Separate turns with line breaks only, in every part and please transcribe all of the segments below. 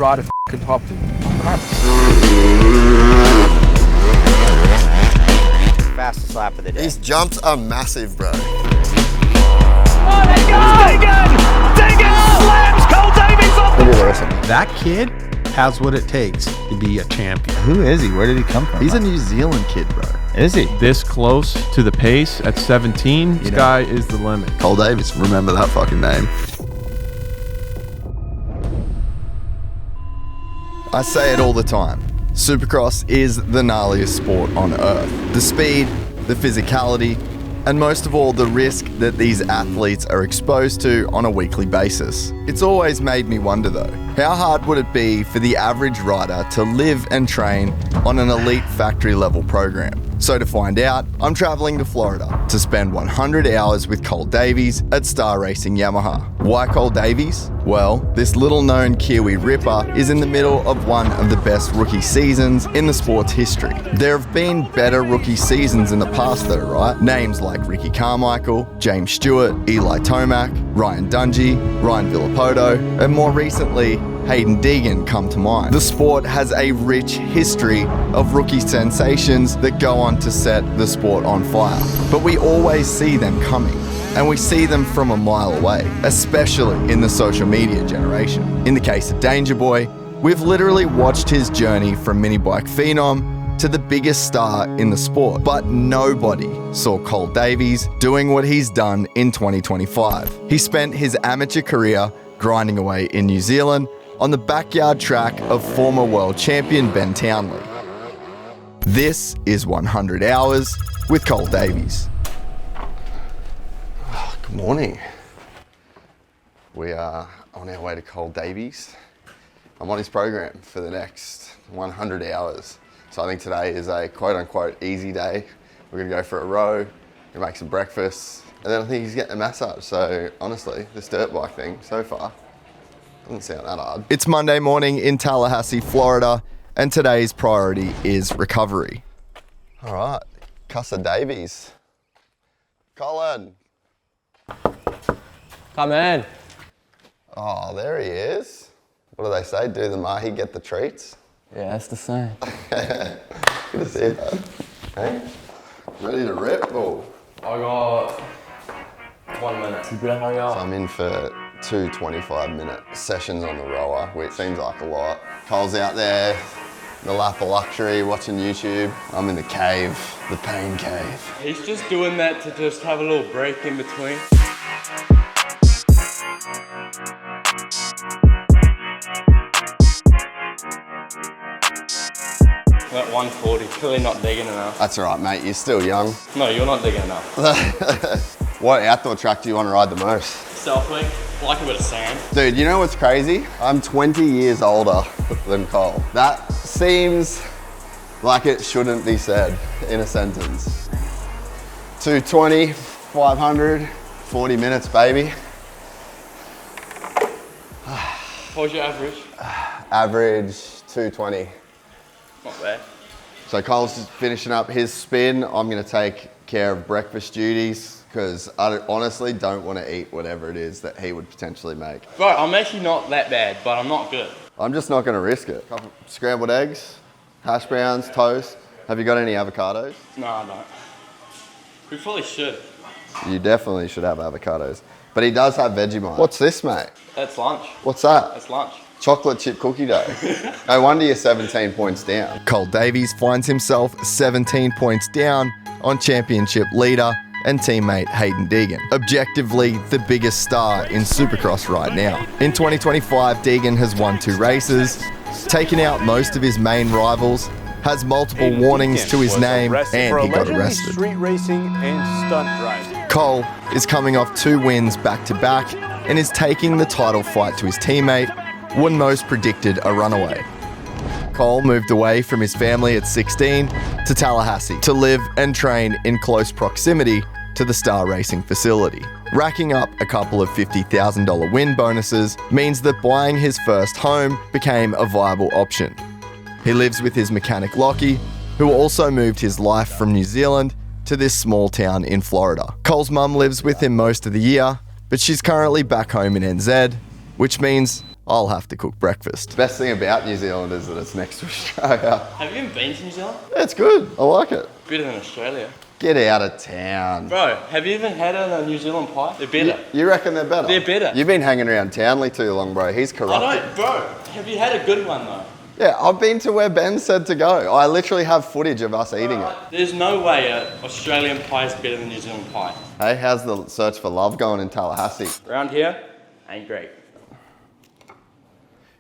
ride a f***ing top to.
Fastest lap of the day.
These jumps are massive, bro.
Oh, there goes Deegan! Deegan slams Cole Davies off the
That kid has what it takes to be a champion.
Who is he? Where did he come from?
He's a New Zealand kid, bro.
Is he?
This close to the pace at 17, sky is the limit.
Cole Davies, remember that fucking name. I say it all the time. Supercross is the gnarliest sport on earth. The speed, the physicality, and most of all, the risk that these athletes are exposed to on a weekly basis. It's always made me wonder though, how hard would it be for the average rider to live and train on an elite factory level program? So to find out, I'm traveling to Florida to spend 100 hours with Cole Davies at Star Racing Yamaha. Why Cole Davies? Well, this little known Kiwi ripper is in the middle of one of the best rookie seasons in the sport's history. There have been better rookie seasons in the past though, right? Names like Ricky Carmichael, James Stewart, Eli Tomac, Ryan Dungey, Ryan Villapoto, and more recently, Haiden Deegan come to mind. The sport has a rich history of rookie sensations that go on to set the sport on fire. But we always see them coming, and we see them from a mile away, especially in the social media generation. In the case of Danger Boy, we've literally watched his journey from mini bike phenom to the biggest star in the sport, but nobody saw Cole Davies doing what he's done in 2025. He spent his amateur career grinding away in New Zealand on the backyard track of former world champion Ben Townley. This is 100 Hours with Cole Davies. Oh, good morning. We are on our way to Cole Davies. I'm on his program for the next 100 hours. So I think today is a quote unquote easy day. We're gonna go for a row, we're gonna make some breakfast, and then I think he's getting a massage. So honestly, this dirt bike thing so far doesn't sound that hard. It's Monday morning in Tallahassee, Florida, and today's priority is recovery. All right, Cussa Davies. Colin.
Come in.
Oh, there he is. What do they say? Do the mahi, get the treats?
Yeah, that's the same.
Good to see you, bud. Hey, ready to rip? Or?
I got 1 minute.
You better hurry
So
up.
I'm in for 2 25-minute sessions on the rower, which seems like a lot. Cole's out there, the lap of luxury, watching YouTube. I'm in the cave, the pain cave.
He's just doing that to just have a little break in between. I'm at 140, clearly not digging enough.
That's all right, mate, you're still young.
No, you're not digging enough.
What outdoor track do you want to ride the most?
Selfie, like a bit of sand.
Dude, you know what's crazy? I'm 20 years older than Cole. That seems like it shouldn't be said in a sentence. 220, 500, 40 minutes, baby.
What was your average?
Average 220.
Not bad.
So Cole's just finishing up his spin. I'm gonna take care of breakfast duties because I honestly don't want to eat whatever it is that he would potentially make.
Bro, I'm actually not that bad, but I'm not good.
I'm just not gonna risk it. Couple scrambled eggs, hash browns, toast. Have you got any avocados?
No, I don't. We probably should.
You definitely should have avocados. But he does have Vegemite. What's this, mate?
That's lunch.
What's that?
That's lunch.
Chocolate chip cookie dough. No wonder you're 17 points down. Cole Davies finds himself 17 points down on championship leader and teammate Haiden Deegan. Objectively, the biggest star in Supercross right now. In 2025, Deegan has won 2 races, taken out most of his main rivals, has multiple warnings to his name, and he got arrested.
Street racing and stunt driving.
Cole is coming off 2 wins back-to-back and is taking the title fight to his teammate when most predicted a runaway. Cole moved away from his family at 16 to Tallahassee to live and train in close proximity to the Star Racing facility. Racking up a couple of $50,000 win bonuses means that buying his first home became a viable option. He lives with his mechanic Lockie, who also moved his life from New Zealand to this small town in Florida. Cole's mum lives with him most of the year, but she's currently back home in NZ, which means I'll have to cook breakfast. Best thing about New Zealand is that it's next to Australia.
Have you even been to New Zealand?
Yeah, it's good. I like it.
Better than Australia.
Get out of town.
Bro, have you even had a New Zealand pie? They're better.
You reckon they're better?
They're better.
You've been hanging around Townley too long, bro. He's corrupted.
I don't, bro. Have you had a good one though?
Yeah, I've been to where Ben said to go. I literally have footage of us eating it.
There's no way an Australian pie is better than New Zealand pie.
Hey, how's the search for love going in Tallahassee?
Around here, ain't great.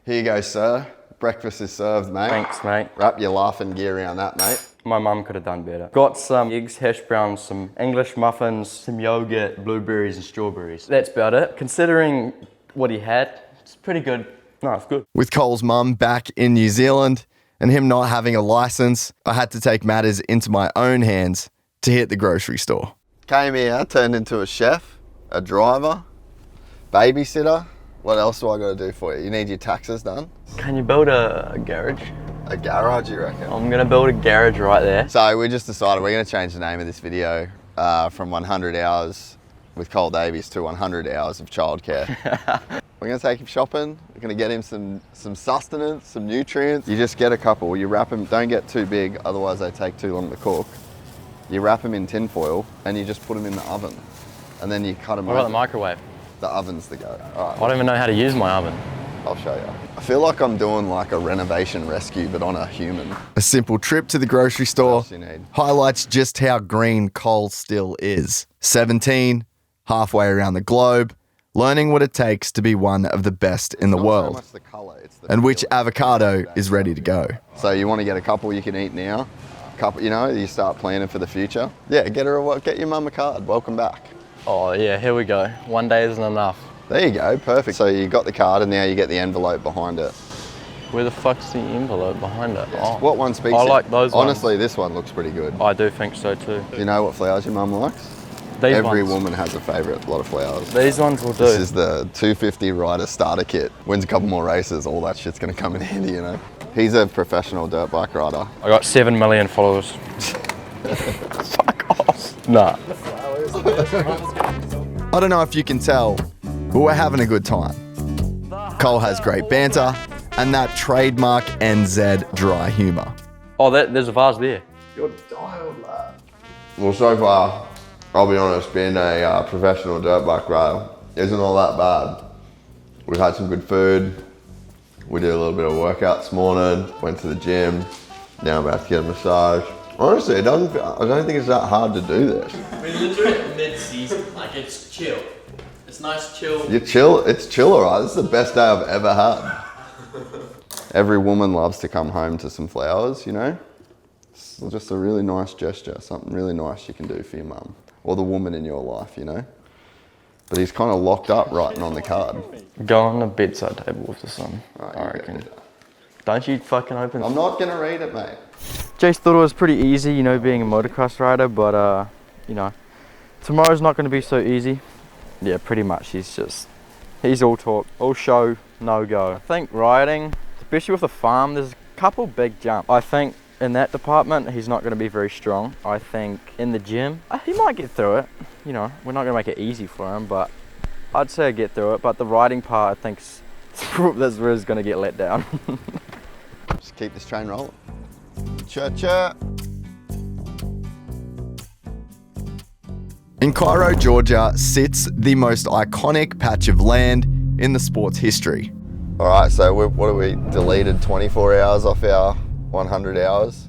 Here you go, sir. Breakfast is served, mate.
Thanks, mate.
Wrap your laughing gear around that, mate.
My mum could have done better. Got some eggs, hash browns, some English muffins, some yogurt, blueberries and strawberries. That's about it. Considering what he had, it's pretty good. No, it's good.
With Cole's mum back in New Zealand and him not having a license, I had to take matters into my own hands to hit the grocery store. Came here, turned into a chef, a driver, babysitter. What else do I got to do for you? You need your taxes done?
Can you build a garage?
A garage, you reckon?
I'm gonna build a garage right there.
So we just decided we're going to change the name of this video from 100 hours with Cole Davies to 100 hours of childcare. We're going to take him shopping. We're going to get him some sustenance, some nutrients. You just get a couple. You wrap them, don't get too big, otherwise they take too long to cook. You wrap them in tin foil and you just put them in the oven. And then you cut them
What about the microwave?
The oven's the go. All right,
I don't even know how to use my oven.
I'll show you. I feel like I'm doing like a renovation rescue, but on a human. A simple trip to the grocery store highlights just how green Cole still is. 17, halfway around the globe, learning what it takes to be one of the best in the world. And which avocado is ready to go. So you want to get a couple you can eat now? Couple, you know, you start planning for the future. Yeah, get your mum a card. Welcome back.
Oh yeah, here we go. One day isn't enough.
There you go, perfect. So you got the card and now you get the envelope behind it.
Where the fuck's the envelope behind it? Oh.
What one speaks?
I like those ones.
Honestly, this one looks pretty good.
I do think so too.
Do you know what flowers your mum likes?
These
Every
ones.
woman has a favourite lot of flowers.
These ones will do.
This is the 250 rider starter kit. Wins a couple more races, all that shit's gonna come in handy, you know. He's a professional dirt bike rider.
I got 7 million followers. Fuck off. Nah.
I don't know if you can tell, but we're having a good time. Cole has great banter and that trademark NZ dry humour.
Oh, there's a vase there.
You're dialed, lad. Well, so far, I'll be honest, being a professional dirt bike rider isn't all that bad. We've had some good food. We did a little bit of workout this morning, went to the gym. Now I'm about to get a massage. Honestly, I don't think it's that hard to do this.
We're literally at mid-season, like it's chill. It's nice chill.
It's chill, alright. This is the best day I've ever had. Every woman loves to come home to some flowers, you know? It's just a really nice gesture, something really nice you can do for your mum. Or the woman in your life, you know? But he's kind of locked up writing on the card.
Go on the bedside table with the sun,
Right,
I reckon. Don't you fucking open.
I'm not gonna read it, mate.
Jace thought it was pretty easy, you know, being a motocross rider, but, you know, tomorrow's not going to be so easy. Yeah, pretty much. He's all talk, all show, no go. I think riding, especially with a farm, there's a couple big jumps. I think in that department, he's not going to be very strong. I think in the gym, he might get through it. You know, we're not going to make it easy for him, but I'd say get through it. But the riding part, I think, that's where he's going to get let down.
Just keep this train rolling. Cha-cha. In Cairo, Georgia, sits the most iconic patch of land in the sport's history. All right, so what have we deleted 24 hours off our 100 hours?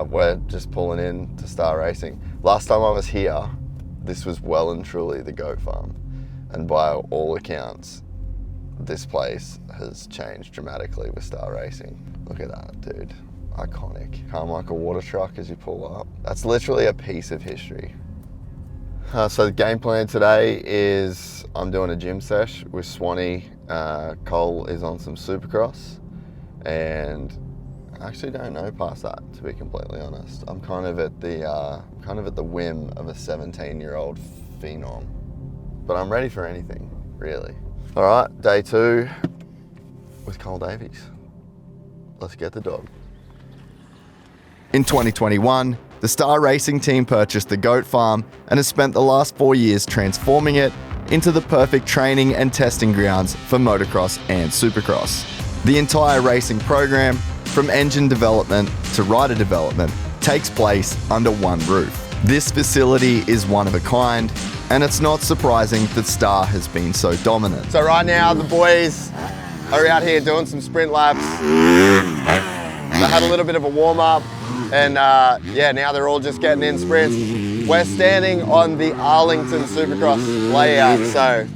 We're just pulling in to Star Racing. Last time I was here, this was well and truly the goat farm. And by all accounts, this place has changed dramatically with Star Racing. Look at that, dude. Iconic. Carmichael water truck as you pull up. That's literally a piece of history. So the game plan today is I'm doing a gym sesh with Swanee. Cole is on some Supercross, and I actually don't know past that, to be completely honest. I'm kind of at the whim of a 17-year-old phenom, but I'm ready for anything, really. All right, day 2 with Cole Davies. Let's get the dog. In 2021, the Star Racing team purchased the goat farm and has spent the last 4 years transforming it into the perfect training and testing grounds for motocross and supercross. The entire racing program, from engine development to rider development, takes place under one roof. This facility is one of a kind, and it's not surprising that Star has been so dominant.
So right now the boys are out here doing some sprint laps. They had a little bit of a warm up, and yeah, now they're all just getting in sprints. We're standing on the Arlington Supercross layout. So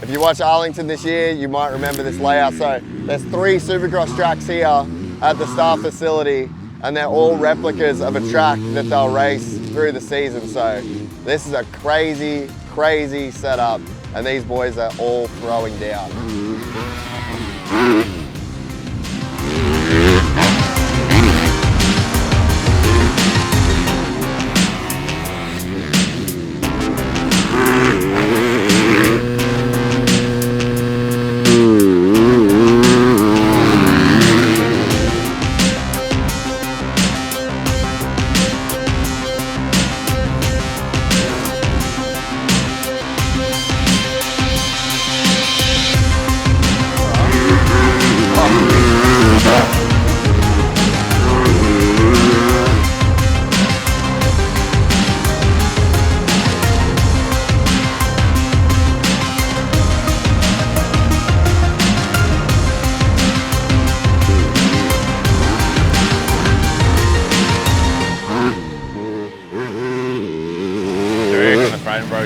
if you watch Arlington this year, you might remember this layout. So there's 3 Supercross tracks here at the Star facility, and they're all replicas of a track that they'll race through the season. So this is a crazy, crazy setup, and these boys are all throwing down.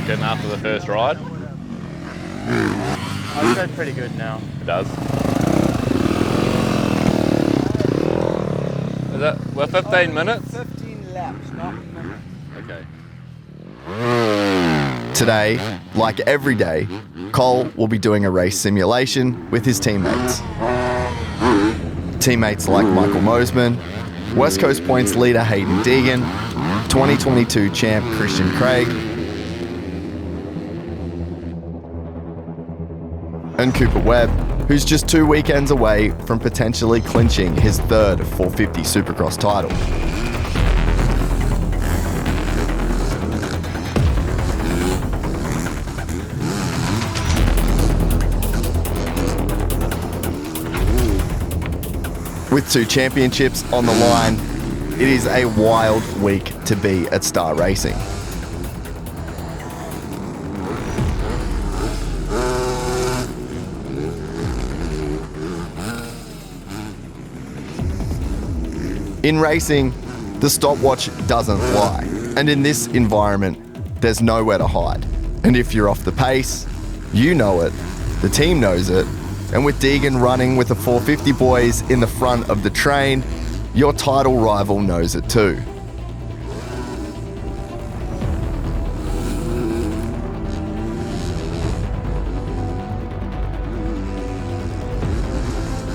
Getting after the first ride?
I'd go pretty good now.
It does. Is that, we're 15 minutes?
15 laps, not minutes.
Okay.
Today, like every day, Cole will be doing a race simulation with his teammates. Teammates like Michael Mosiman, West Coast Points leader Haiden Deegan, 2022 champ Christian Craig, and Cooper Webb, who's just 2 weekends away from potentially clinching his 3rd 450 Supercross title. With 2 championships on the line, it is a wild week to be at Star Racing. In racing, the stopwatch doesn't lie, and in this environment, there's nowhere to hide. And if you're off the pace, you know it, the team knows it, and with Deegan running with the 450 boys in the front of the train, your title rival knows it too.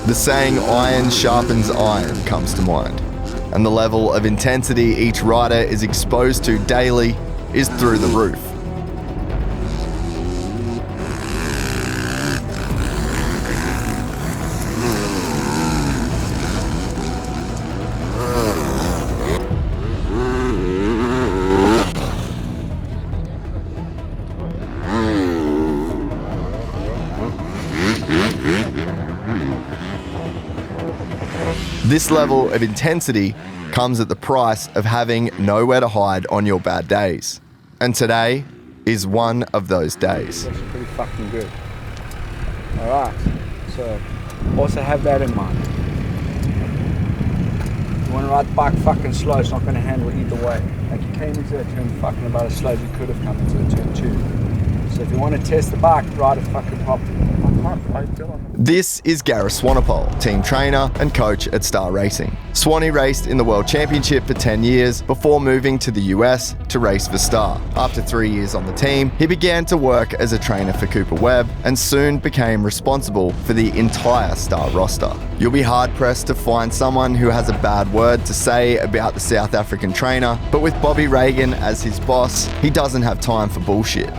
The saying iron sharpens iron comes to mind, and the level of intensity each rider is exposed to daily is through the roof. This level of intensity comes at the price of having nowhere to hide on your bad days. And today is one of those days.
That's pretty fucking good. Alright, so also have that in mind. You want to ride the bike fucking slow, it's not going to handle either way. Like you came into that turn fucking about as slow as you could have come into the turn 2. So if you want to test the bike, ride it fucking properly.
This is Gareth Swanepoel, team trainer and coach at Star Racing. Swanee raced in the World Championship for 10 years before moving to the US to race for Star. After 3 years on the team, he began to work as a trainer for Cooper Webb and soon became responsible for the entire Star roster. You'll be hard-pressed to find someone who has a bad word to say about the South African trainer, but with Bobby Reagan as his boss, he doesn't have time for bullshit.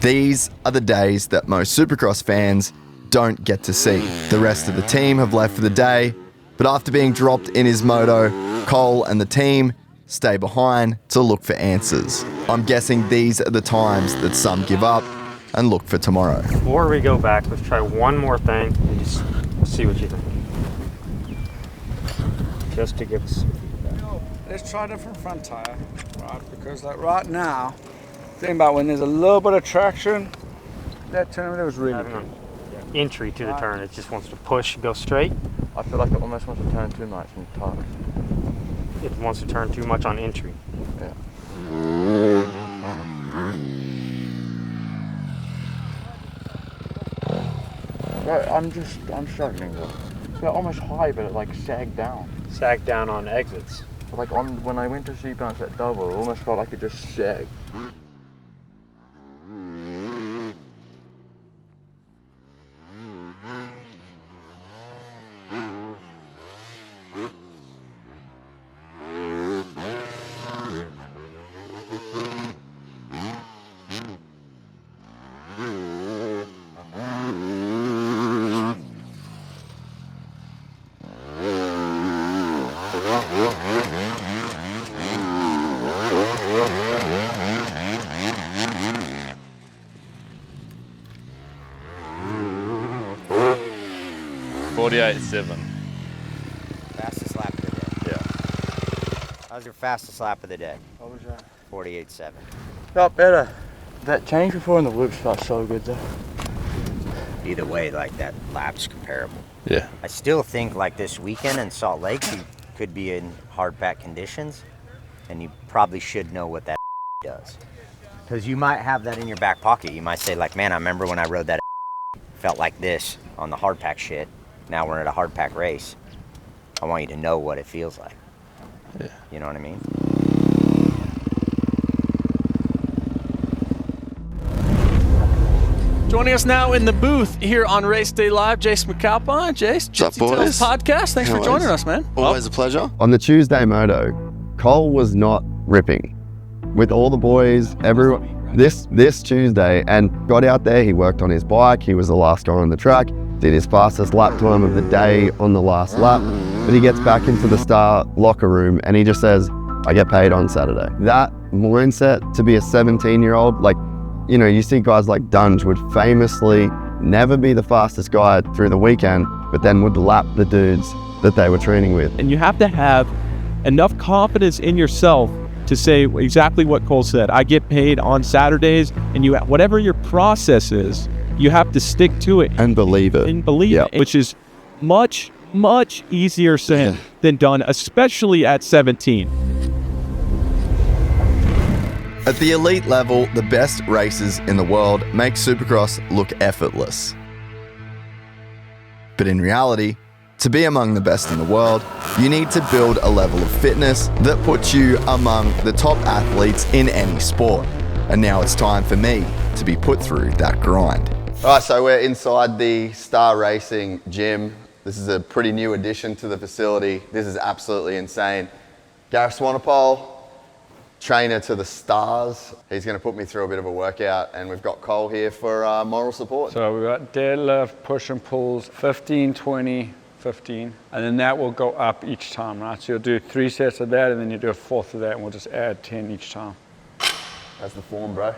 These are the days that most Supercross fans don't get to see. The rest of the team have left for the day, but after being dropped in his moto, Cole and the team stay behind to look for answers. I'm guessing these are the times that some give up and look for tomorrow.
Before we go back, let's try one more thing and just see what you think. Just to give us some feedback.
Let's try a different front tire, right? Because like right now, think about when there's a little bit of traction, that turn there was really good.
Entry to the turn, it just wants to push, go straight.
I feel like it almost wants to turn too much and tight.
It wants to turn too much on entry.
Yeah. I'm struggling with it. They're almost high, but it like sagged down.
Sag down on exits.
Like when I went to see bounce that double, it almost felt like it just sagged.
Fastest lap of the day.
Yeah.
How's your fastest lap of the day?
What was that?
48.7.
Felt better. That change before in the whoops felt so good though.
Either way, like that lap's comparable.
Yeah.
I still think like this weekend in Salt Lake, you could be in hard pack conditions, and you probably should know what that does. Because you might have that in your back pocket. You might say like, man, I remember when I rode that felt like this on the hard pack shit. Now we're at a hard pack race. I want you to know what it feels like.
Yeah.
You know what I mean?
Joining us now in the booth here on Race Day Live, Jace McAlpine. Jace,
What's up,
Gypsy Tales
boys?
Podcast. Thanks for joining us, man.
Always a pleasure. On the Tuesday moto, Cole was not ripping. With all the boys, everyone, this Tuesday, and got out there, he worked on his bike, he was the last guy on the track, did his fastest lap time of the day on the last lap, but he gets back into the Star locker room and he just says, I get paid on Saturday. That mindset to be a 17-year-old, like, you know, you see guys like Dunge would famously never be the fastest guy through the weekend, but then would lap the dudes that they were training with.
And you have to have enough confidence in yourself to say exactly what Cole said. I get paid on Saturdays, and you, whatever your process is, you have to stick to it.
And believe it.
And believe it, which is much, much easier said than done, especially at 17.
At the elite level, the best racers in the world make Supercross look effortless. But in reality, to be among the best in the world, you need to build a level of fitness that puts you among the top athletes in any sport. And now it's time for me to be put through that grind. All right, so we're inside the Star Racing gym. This is a pretty new addition to the facility. This is absolutely insane. Gareth Swanepoel, trainer to the Stars. He's going to put me through a bit of a workout, and we've got Cole here for moral support.
So we've got deadlift, push and pulls, 15, 20, 15, and then that will go up each time, right? So you'll do 3 sets of that, and then you do a 4th of that, and we'll just add 10 each time.
That's the form, bro.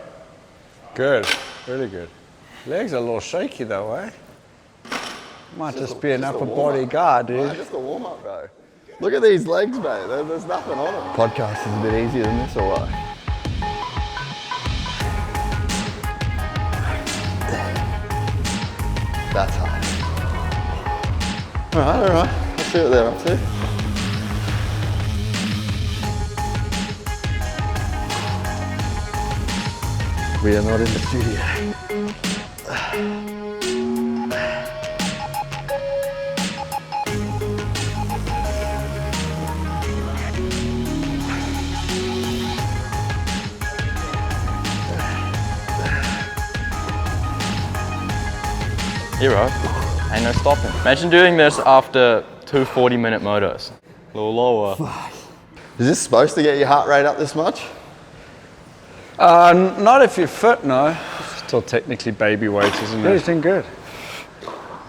Good, really good. Legs are a little shaky though, eh? Might just be an upper body guard, dude.
Just a warm up, bro. Look at these legs, mate. There's nothing on them. Podcast is a bit easier than this, or what? That's hard. All right. Let's see what they're up to. We are not in the studio.
Yeah, bro. Ain't no stopping. Imagine doing this after 2 40-minute motos. A little lower.
Is this supposed to get your heart rate up this much?
Not if you're fit, no.
Still technically baby weight, isn't
Yeah,
it?
he's doing good.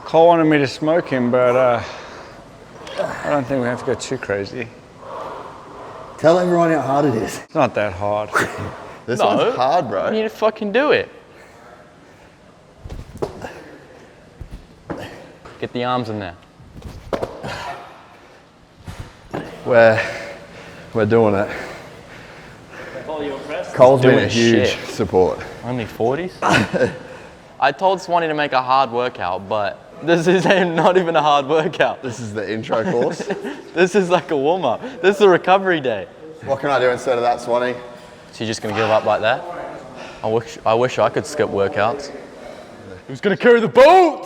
Cole wanted me to smoke him, but I don't think we have to go too crazy.
Tell everyone how hard it is.
It's not that hard.
This one's hard, bro.
You need to fucking do it. Get the arms in there.
We're doing it.
Cole, you impressed?
Cole's been
Doing
a huge
shit.
support.
Only 40s? I told Swanee to make a hard workout, but this is not even a hard workout.
This is the intro course.
This is like a warm-up. This is a recovery day.
What can I do instead of that, Swanee?
So you're just gonna give up like that? I wish I could skip workouts. Who's gonna carry the boat?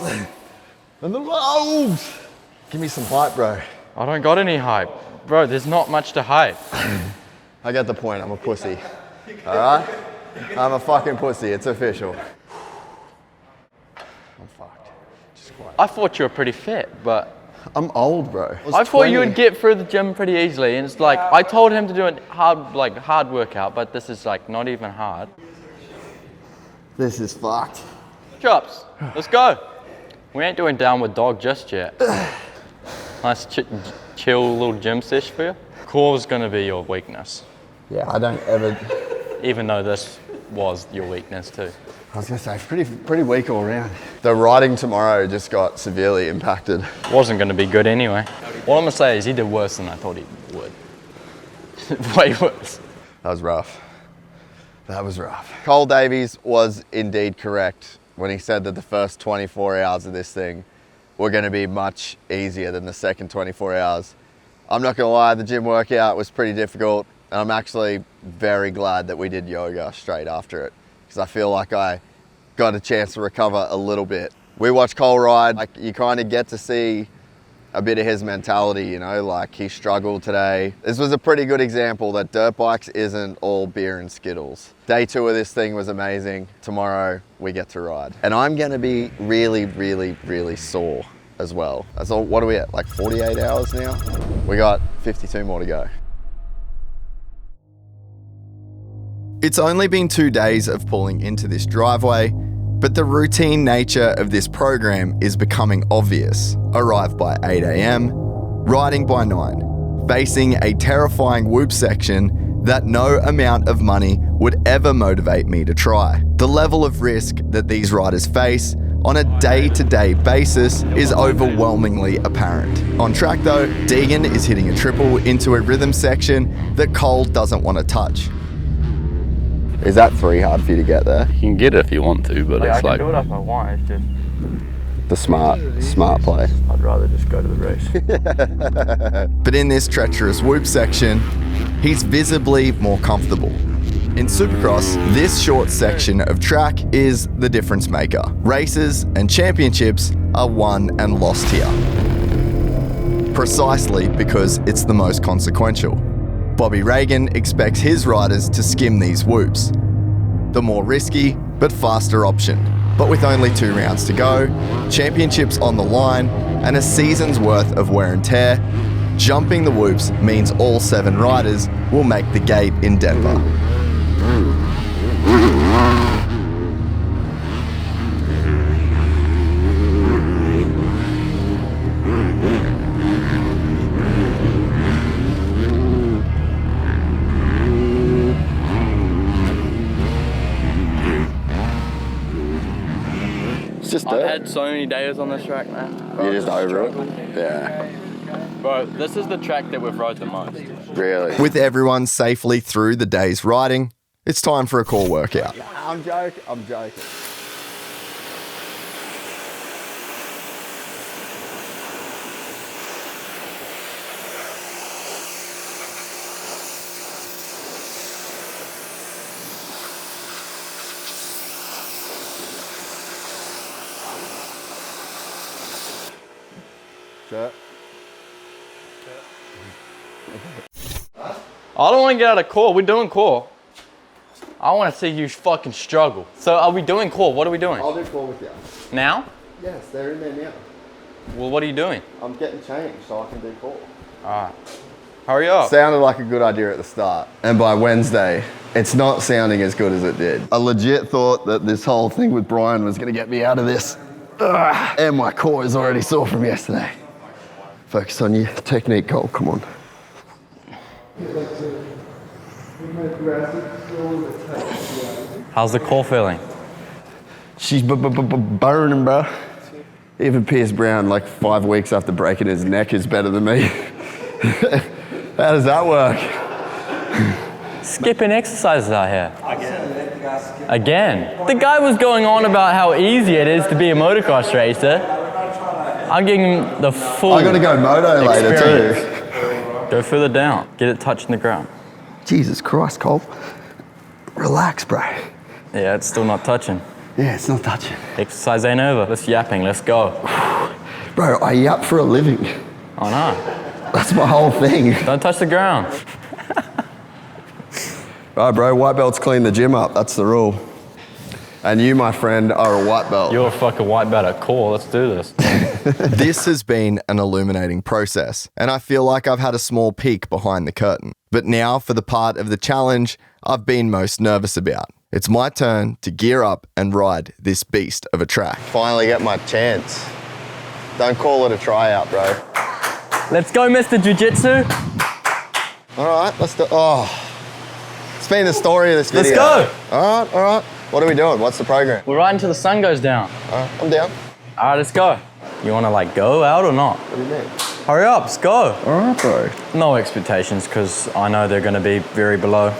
And the loads! Give me some hype, bro.
I don't got any hype. Bro, there's not much to hype.
I get the point, I'm a pussy. All right? I'm a fucking pussy, it's official. I'm fucked. Just quiet.
I thought you were pretty fit, but...
I'm old, bro.
I thought you would get through the gym pretty easily, and it's like, I told him to do a hard workout, but this is like not even hard.
This is fucked.
Chops, let's go. We ain't doing downward dog just yet. Nice chill little gym sesh for you. Core is gonna be your weakness.
Yeah, I don't ever...
Even though this was your weakness too.
I was gonna say, pretty weak all around. The riding tomorrow just got severely impacted.
Wasn't gonna be good anyway. What I'm gonna say is he did worse than I thought he would. Way worse.
That was rough. That was rough. Cole Davies was indeed correct when he said that the first 24 hours of this thing were gonna be much easier than the second 24 hours. I'm not gonna lie, the gym workout was pretty difficult, and I'm actually very glad that we did yoga straight after it, because I feel like I got a chance to recover a little bit. We watched Cole ride, like you kind of get to see a bit of his mentality, you know, like he struggled today. This was a pretty good example that dirt bikes isn't all beer and Skittles. Day 2 of this thing was amazing. Tomorrow we get to ride. And I'm gonna be really sore as well. So what are we at, like 48 hours now? We got 52 more to go.
It's only been 2 days of pulling into this driveway, but the routine nature of this program is becoming obvious. Arrive by 8 AM, riding by 9, facing a terrifying whoop section that no amount of money would ever motivate me to try. The level of risk that these riders face on a day-to-day basis is overwhelmingly apparent. On track though, Deegan is hitting a triple into a rhythm section that Cole doesn't want to touch. Is that 3 hard for you to get there?
You can get it if you want to, but it's
I
like...
can do it if I want, it's just...
The smart play.
I'd rather just go to the race.
But in this treacherous whoop section, he's visibly more comfortable. In Supercross, this short section of track is the difference maker. Races and championships are won and lost here. Precisely because it's the most consequential. Bobby Reagan expects his riders to skim these whoops. The more risky, but faster option. But with only 2 rounds to go, championships on the line, and a season's worth of wear and tear, jumping the whoops means all 7 riders will make the gate in Denver.
I've had so many days on this track, man.
You're just over it? Yeah.
Bro, this is the track that we've rode the most.
Really?
With everyone safely through the day's riding, it's time for a core workout.
I'm joking.
I don't want to get out of core. We're doing core. I want to see you fucking struggle. So are we doing core? What are we doing?
I'll do core with you.
Now?
Yes, they're in there now.
Well, what are you doing?
I'm getting changed so I can do core.
Alright. Hurry up.
Sounded like a good idea at the start. And by Wednesday, it's not sounding as good as it did. I legit thought that this whole thing with Brian was going to get me out of this. Ugh. And my core is already sore from yesterday. Focus on your technique, Cole. Come on.
How's the core feeling?
She's burning, bro. Even Pierce Brown, like 5 weeks after breaking his neck, is better than me. How does that work?
Skipping exercises out here. Again. The guy was going on about how easy it is to be a motocross racer. I'm giving him the full
I gotta go moto later too.
Go further down. Get it touching the ground.
Jesus Christ, Cole. Relax, bro.
Yeah, it's still not touching.
Yeah, it's not touching.
Exercise ain't over. Let's yapping. Let's go.
Bro, I yap for a living.
I know.
That's my whole thing.
Don't touch the ground.
Right, bro, white belts clean the gym up. That's the rule. And you, my friend, are a white belt.
You're a fucking white belt at core. Let's do this.
This has been an illuminating process, and I feel like I've had a small peek behind the curtain. But now for the part of the challenge I've been most nervous about. It's my turn to gear up and ride this beast of a track. Finally get my chance. Don't call it a tryout, bro.
Let's go, Mr. Jiu-Jitsu.
All right, let's do. Oh, it's been the story of this video.
Let's go.
All right. What are we doing? What's the program?
We're riding till the sun goes down.
I'm down.
All right, let's go. You want to like go out or not?
What do you mean?
Hurry up, let's go.
All right, bro.
No expectations, because I know they're going to be very below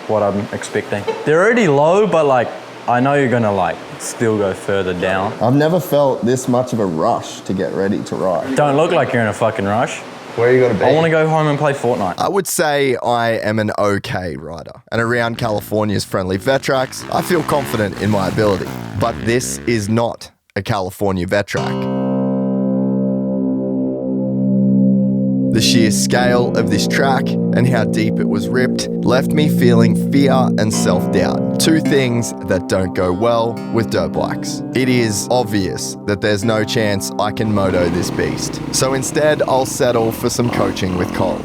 what I'm expecting. They're already low, but like, I know you're going to like still go further down.
I've never felt this much of a rush to get ready to ride.
Don't look like you're in a fucking rush.
Where are you going to be?
I want to go home and play Fortnite.
I would say I am an okay rider. And around California's friendly vet tracks, I feel confident in my ability. But this is not a California vet track. The sheer scale of this track and how deep it was ripped left me feeling fear and self-doubt. Two things that don't go well with dirt bikes. It is obvious that there's no chance I can moto this beast. So instead, I'll settle for some coaching with Cole.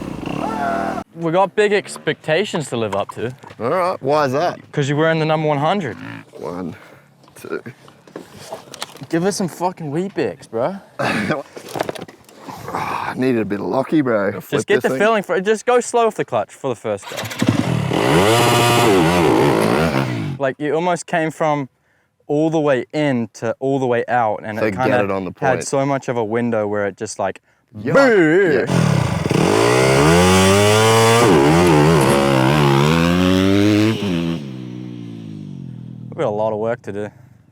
We got big expectations to live up to.
All right, why is that?
Because you're wearing the number 100.
1, 2.
Give us some fucking wheat bix, bro.
I needed a bit of locky, bro.
Just get the feeling for it. Just go slow off the clutch for the first go. Like you almost came from all the way in to all the way out, and it kind of had so much of a window where it just like,
yeah.
We've got a lot of work to do.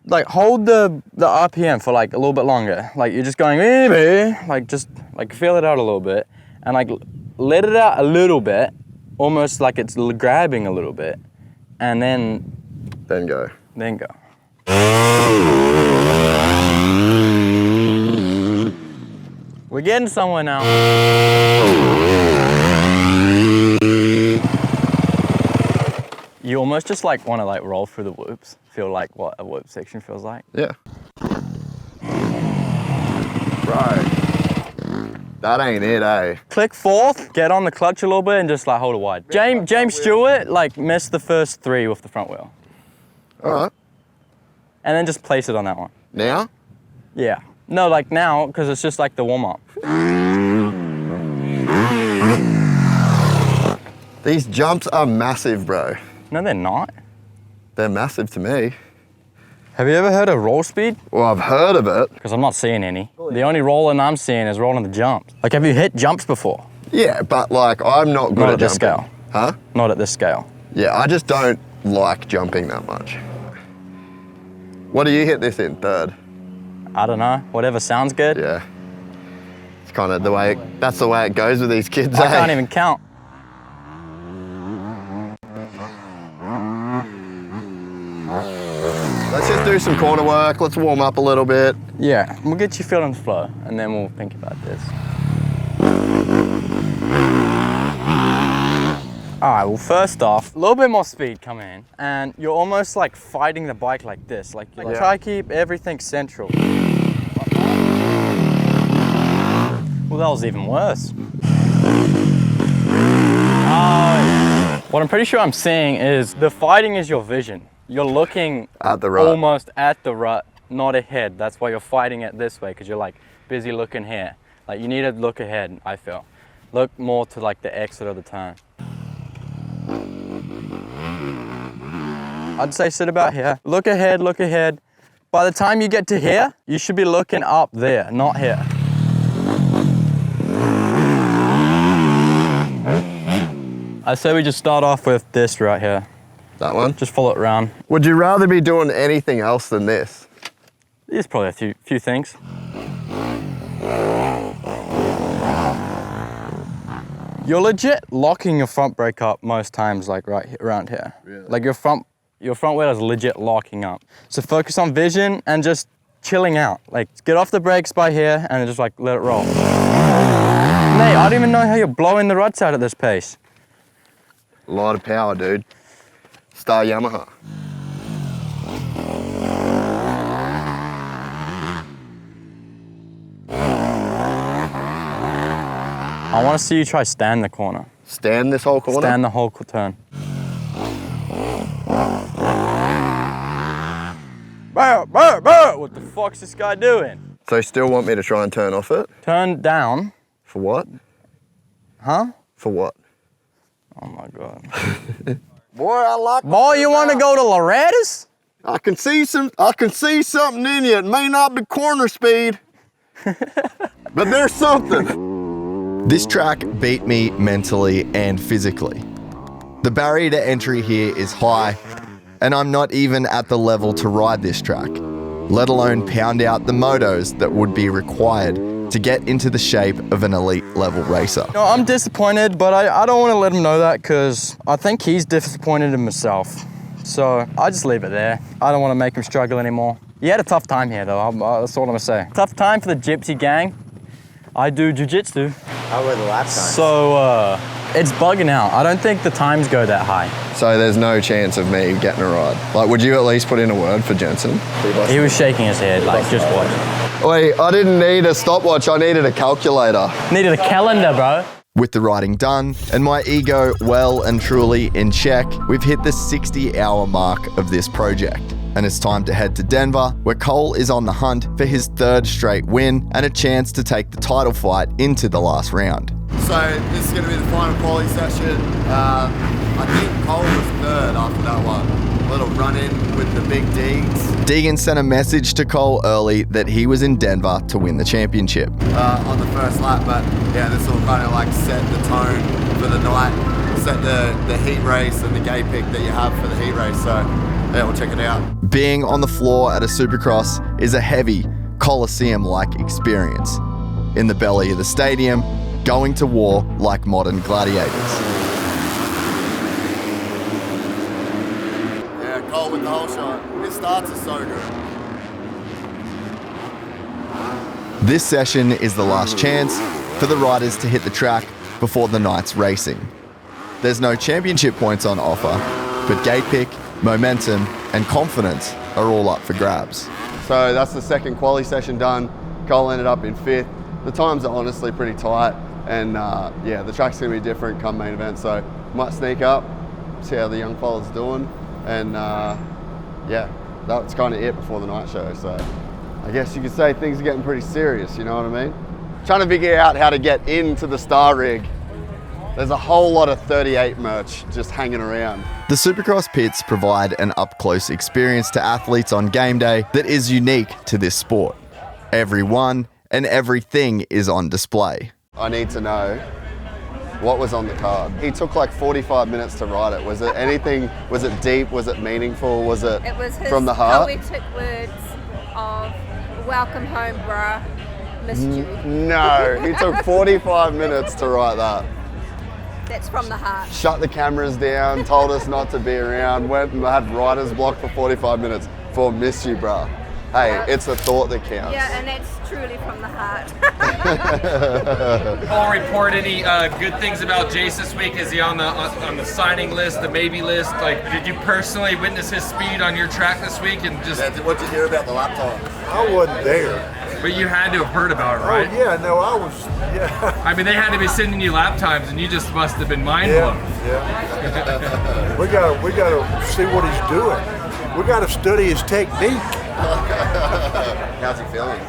Like hold the RPM for like a little bit longer. Like you're just going, like just like feel it out a little bit, and like let it out a little bit, almost like it's grabbing a little bit, and then
go.
Then go. We're getting somewhere now. You almost just like want to like roll through the whoops. Feel like what a whoop section feels like.
Yeah. Right. That ain't it, eh?
Click fourth, get on the clutch a little bit and just like hold it wide. James Stewart like missed the first 3 with the front wheel.
All right.
And then just place it on that one.
Now?
Yeah. No, like now, because it's just like the warm up.
These jumps are massive, bro.
No, they're not.
They're massive to me.
Have you ever heard of roll speed?
Well, I've heard of it.
Because I'm not seeing any. The only rolling I'm seeing is rolling the jumps. Like, have you hit jumps before?
Yeah, but like, I'm not good at
this
jumping.
scale.
Huh?
Not at this scale.
Yeah, I just don't like jumping that much. What do you hit this in, 3rd?
I don't know. Whatever sounds good.
Yeah. It's kind of the way, that's the way it goes with these kids,
I can't even count.
Let's just do some corner work. Let's warm up a little bit.
Yeah, we'll get you feeling the flow, and then we'll think about this. All right, well, first off, a little bit more speed coming in, and you're almost like fighting the bike like this. Like, try to keep everything central. Well, that was even worse. What I'm pretty sure I'm seeing is the fighting is your vision. You're looking
at the rut.
Almost at the rut, not ahead. That's why you're fighting it this way, because you're like busy looking here. Like you need to look ahead, I feel. Look more to like the exit of the turn. I'd say sit about here. Look ahead, By the time you get to here, you should be looking up there, not here. I say we just start off with this right here.
That one?
Just follow it around.
Would you rather be doing anything else than this?
There's probably a few things. You're legit locking your front brake up most times, like right around here.
Really?
Like your front wheel is legit locking up. So focus on vision and just chilling out. Like get off the brakes by here and just like let it roll. Mate, I don't even know how you're blowing the ruts out at this pace.
A lot of power, dude. Star Yamaha.
I want to see you try stand the corner.
Stand this whole corner?
Stand the whole turn. What the fuck's this guy doing?
So you still want me to try and turn off it?
Turn down.
For what?
Huh?
For what?
Oh my God.
Boy, I like.
Boy, you want to go to Loretta's?
I can see something in you. It may not be corner speed, but there's something.
This track beat me mentally and physically. The barrier to entry here is high, and I'm not even at the level to ride this track, let alone pound out the motos that would be required to get into the shape of an elite level racer.
No, I'm disappointed, but I don't want to let him know that because I think he's disappointed in himself. So I just leave it there. I don't want to make him struggle anymore. He had a tough time here though, that's all I'm gonna say. Tough time for the Gypsy gang. I do jiu-jitsu.
How were the lap times?
So it's bugging out. I don't think the times go that high.
So there's no chance of me getting a ride. Like, would you at least put in a word for Jensen?
He was shaking his head, like, just watch.
Wait, I didn't need a stopwatch, I needed a calculator.
Needed a calendar, bro.
With the riding done and my ego well and truly in check, we've hit the 60-hour mark of this project. And it's time to head to Denver, where Cole is on the hunt for his third straight win and a chance to take the title fight into the last round.
So this is going to be the final quality session. I think Cole was third after that one. A little run-in with the big Deegs.
Deegan sent a message to Cole early that he was in Denver to win the championship.
On the first lap, but yeah, this will kind of like set the tone for the night, set the heat race and the gay pick that you have for the heat race. So yeah, we'll check it out.
Being on the floor at a Supercross is a heavy, Coliseum-like experience. In the belly of the stadium, going to war like modern gladiators.
Yeah, Cole with the whole shot. His starts are so good.
This session is the last chance for the riders to hit the track before the night's racing. There's no championship points on offer, but gate pick, momentum, and confidence are all up for grabs.
So that's the second quali session done. Cole ended up in fifth. The times are honestly pretty tight, and yeah, the track's gonna be different come main event, so might sneak up, see how the young fella's doing, and yeah, that's kind of it before the night show. So I guess you could say things are getting pretty serious, you know what I mean? Trying to figure out how to get into the Star Rig. There's a whole lot of 38 merch just hanging around.
The Supercross pits provide an up-close experience to athletes on game day that is unique to this sport. Everyone and everything is on display.
I need to know what was on the card. He took like 45 minutes to write it. Was it anything, was it deep, was it meaningful, was it from the heart?
It was his poetic words of welcome home, bruh, missed you.
No, he took 45 minutes to write that.
That's from the heart.
Shut the cameras down, told us not to be around, went and had writer's block for 45 minutes for miss you, bruh. Hey, it's the thought that counts.
Yeah, and that's truly from the heart.
I'll report any good things about Jace this week. Is he on the signing list, the maybe list? Like, did you personally witness his speed on your track this week? And just
what'd you hear about the laptop?
I wasn't there.
But you had to have heard about it, right?
Oh yeah, no, I was. Yeah.
I mean, they had to be sending you lap times, and you just must have been mind blown.
Yeah. we gotta see what he's doing. We gotta study his technique.
How's he feeling?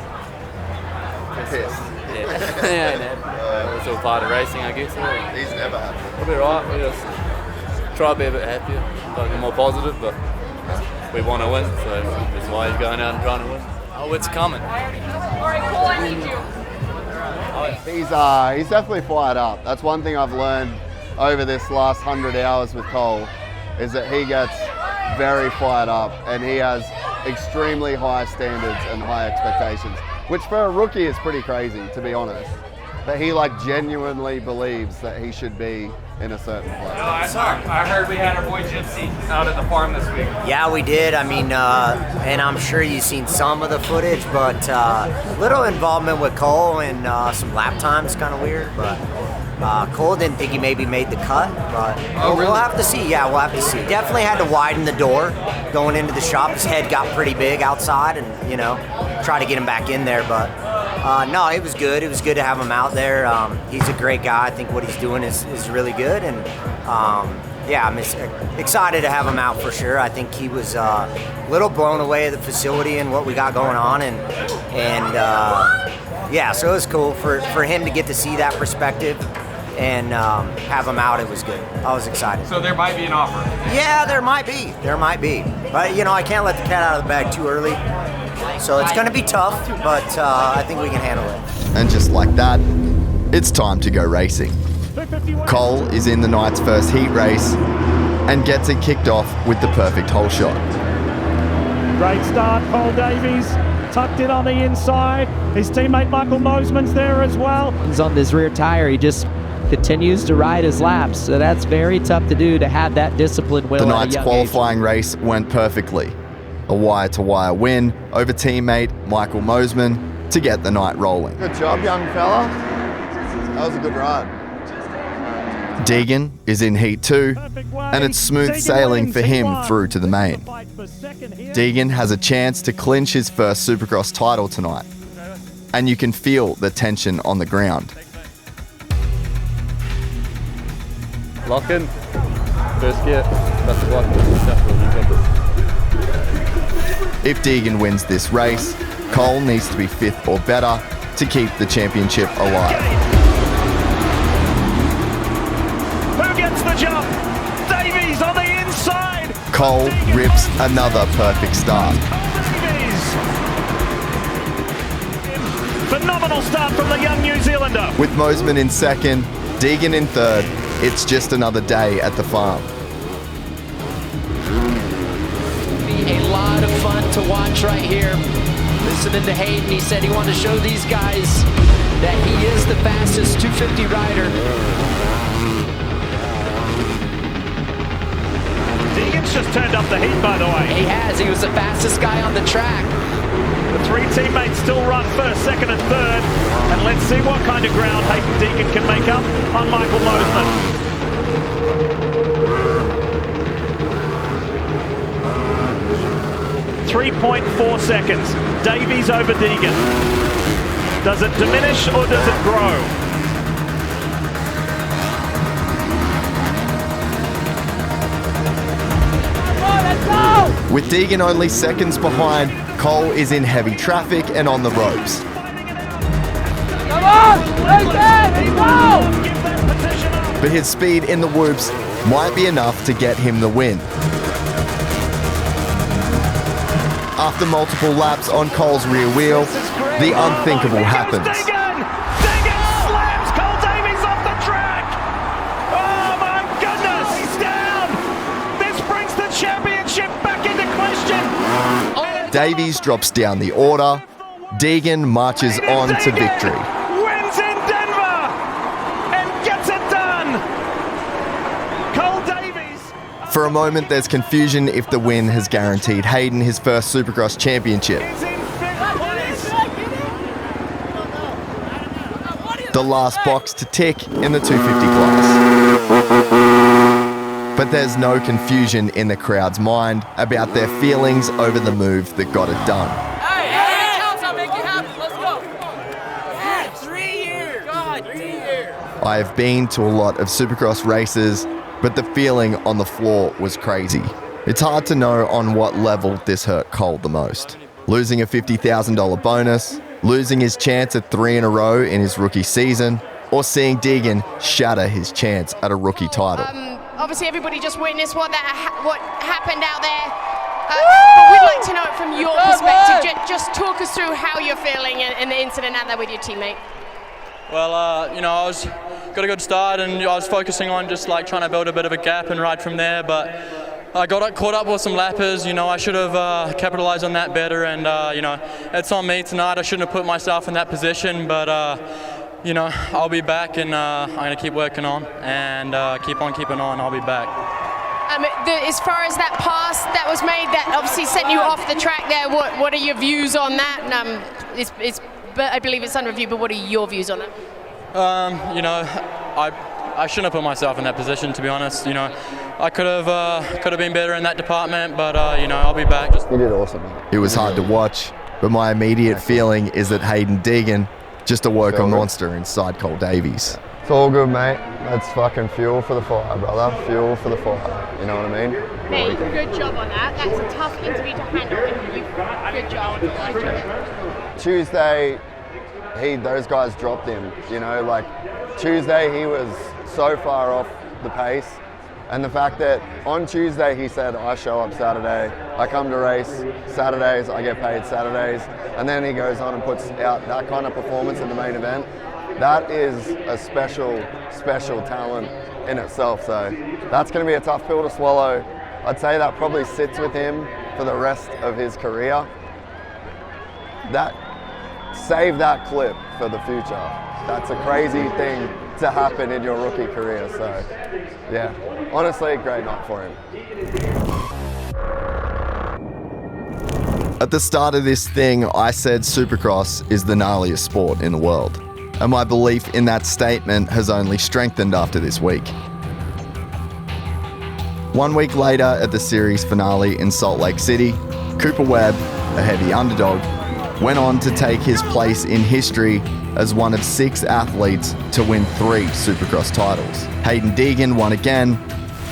Pissed.
Yeah. It's all part of racing, I guess.
He's never happy.
We'll be right. We just try to be a bit happier, like more positive, but we want to win, so that's why he's going out and trying to win. Oh, it's coming.
All right, Cole, I need you.
He's definitely fired up. That's one thing I've learned over this last 100 hours with Cole, is that he gets very fired up and he has extremely high standards and high expectations, which for a rookie is pretty crazy, to be honest. But he like genuinely believes that he should be in a certain place.
I heard we had our boy Gypsy out at the farm this week.
Yeah, we did. I mean, and I'm sure you've seen some of the footage, but little involvement with Cole and some lap times, kind of weird. But Cole didn't think he maybe made the cut, but we'll have to see. Yeah, we'll have to see. Definitely had to widen the door going into the shop. His head got pretty big outside, and try to get him back in there. But no, it was good. It was good to have him out there. He's a great guy. I think what he's doing is really good, and yeah, I'm excited to have him out for sure. I think he was a little blown away at the facility and what we got going on, and yeah, so it was cool for him to get to see that perspective and have him out. It was good. I was excited.
So there might be an offer.
Yeah, there might be. But I can't let the cat out of the bag too early. So it's going to be tough, but I think we can handle it.
And just like that, it's time to go racing. Cole is in the night's first heat race and gets it kicked off with the perfect hole shot.
Great start, Cole Davies. Tucked in on the inside. His teammate Michael Mosiman's there as well.
He's on this rear tire. He just continues to ride his laps. So that's very tough to do, to have that discipline.
The night's qualifying race went perfectly. A wire-to-wire win over teammate Michael Mosiman to get the night rolling.
Good job, young fella. That was a good ride.
Deegan is in Heat 2, and it's smooth sailing for him through to the main. Deegan has a chance to clinch his first Supercross title tonight, and you can feel the tension on the ground.
Lock in. First gear. That's the block.
If Deegan wins this race, Cole needs to be 5th or better to keep the championship alive.
Who gets the jump? Davies on the inside.
Cole rips another perfect start.
Phenomenal start from the young New Zealander.
With Mosiman in 2nd, Deegan in 3rd, it's just another day at the farm.
A lot of fun to watch right here. Listening to Haiden, he said he wanted to show these guys that he is the fastest 250 rider.
Deegan's just turned up the heat, by the way.
He has. He was the fastest guy on the track.
The 3 teammates still run 1st, 2nd, and 3rd. And let's see what kind of ground Haiden Deegan can make up on Michael Mosiman. 3.4 seconds. Davies over Deegan. Does it diminish or does it grow?
With Deegan only seconds behind, Cole is in heavy traffic and on the ropes.
Come on! Go!
But his speed in the whoops might be enough to get him the win. After multiple laps on Cole's rear wheel, the unthinkable happens.
Deegan slams Cole Davies off the track! Oh my goodness! He's down! This brings the championship back into question!
Davies drops down the order. Deegan marches on to victory.
Wins in Denver and gets it done! Cole Davies!
For a moment, there's confusion if the win has guaranteed Haiden his first Supercross championship. The last box to tick in the 250 class. But there's no confusion in the crowd's mind about their feelings over the move that got it done.
Hey, I'll make you happy. Let's go. 3 years. God, 3 years.
I have been to a lot of Supercross races, but the feeling on the floor was crazy. It's hard to know on what level this hurt Cole the most. Losing a $50,000 bonus, losing his chance at 3 in a row in his rookie season, or seeing Deegan shatter his chance at a rookie title.
Obviously everybody just witnessed what happened out there.
But we'd like to know it from your perspective. Just talk us through how you're feeling and the incident out there with your teammate.
Well, I got a good start, and I was focusing on just like trying to build a bit of a gap and ride from there, but I got caught up with some lappers. I should have capitalized on that better, and it's on me tonight. I shouldn't have put myself in that position, but I'll be back, and I'm going to keep working on and keep on keeping on. I'll be back.
As far as that pass that was made, that obviously sent you off the track there, what are your views on that? I believe it's under review, but what are your views on that?
I shouldn't have put myself in that position, to be honest. I could have been better in that department, but I'll be back.
You did awesome.
It was hard to watch, but my immediate feeling is that Haiden Deegan just awoke a monster inside Cole Davies.
It's all good, mate. That's fucking fuel for the fire, brother. Fuel for the fire. You know what I mean?
Mate, good job on that. That's a tough interview to handle. Good job.
Tuesday, those guys dropped him. Tuesday he was so far off the pace. And the fact that on Tuesday he said, I show up Saturday, I come to race Saturdays, I get paid Saturdays, and then he goes on and puts out that kind of performance in the main event. That is a special, special talent in itself. So that's going to be a tough pill to swallow. I'd say that probably sits with him for the rest of his career. Save that clip for the future. That's a crazy thing to happen in your rookie career. So yeah, honestly, great night for him.
At the start of this thing, I said Supercross is the gnarliest sport in the world. And my belief in that statement has only strengthened after this week. 1 week later at the series finale in Salt Lake City, Cooper Webb, a heavy underdog, went on to take his place in history as one of 6 athletes to win 3 Supercross titles. Haiden Deegan won again,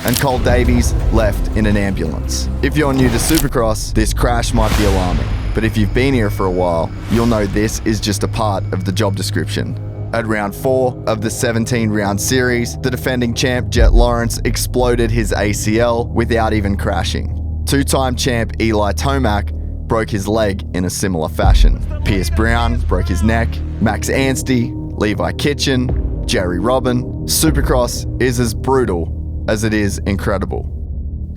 and Cole Davies left in an ambulance. If you're new to Supercross, this crash might be alarming, but if you've been here for a while, you'll know this is just a part of the job description. At round 4 of the 17-round series, the defending champ Jet Lawrence exploded his ACL without even crashing. 2-time champ Eli Tomac broke his leg in a similar fashion. Pierce Brown broke his neck, Max Anstey, Levi Kitchen, Jerry Robin. Supercross is as brutal as it is incredible.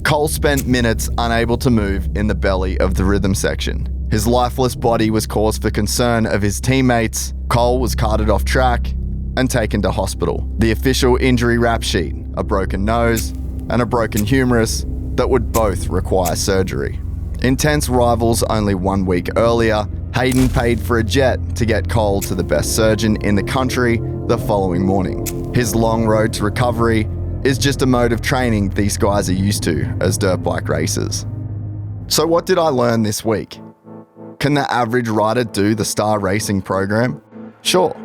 Cole spent minutes unable to move in the belly of the rhythm section. His lifeless body was cause for concern of his teammates. Cole was carted off track and taken to hospital. The official injury rap sheet, a broken nose and a broken humerus that would both require surgery. Intense rivals only 1 week earlier, Haiden paid for a jet to get Cole to the best surgeon in the country the following morning. His long road to recovery is just a mode of training these guys are used to as dirt bike racers. So what did I learn this week? Can the average rider do the Star Racing program? Sure.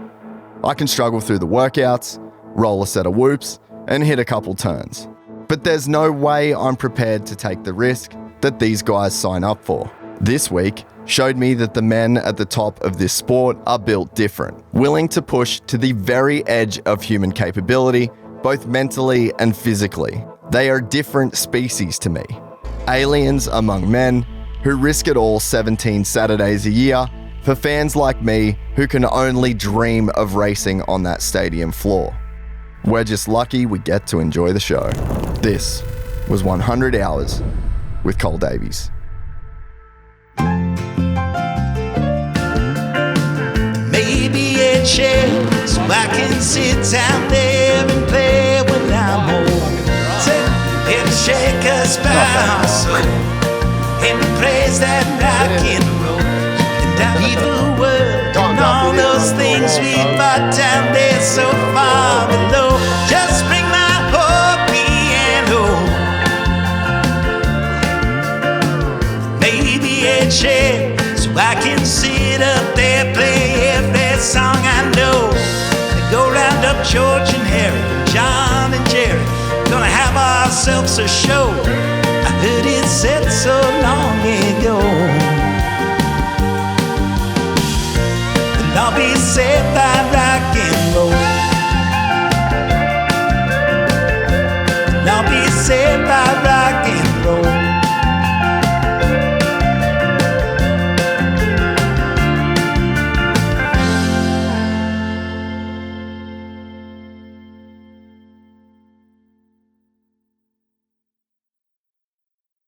I can struggle through the workouts, roll a set of whoops, and hit a couple turns. But there's no way I'm prepared to take the risk that these guys sign up for. This week showed me that the men at the top of this sport are built different, willing to push to the very edge of human capability, both mentally and physically. They are different species to me. Aliens among men who risk it all 17 Saturdays a year for fans like me who can only dream of racing on that stadium floor. We're just lucky we get to enjoy the show. This was 100 Hours with Cole Davies.
Maybe a chair so I can sit down there and play when I'm home. And shake us by our soul and praise that rock and roll. And I leave a word on all those things we fought down there so far below. Just bring my whole piano. Maybe a chair so I can sit up there, play every song I know. Go round up George and Harry, John and Jerry, gonna have ourselves a show. I heard it said so long ago. And I'll be saved by rock and roll. And I'll be saved by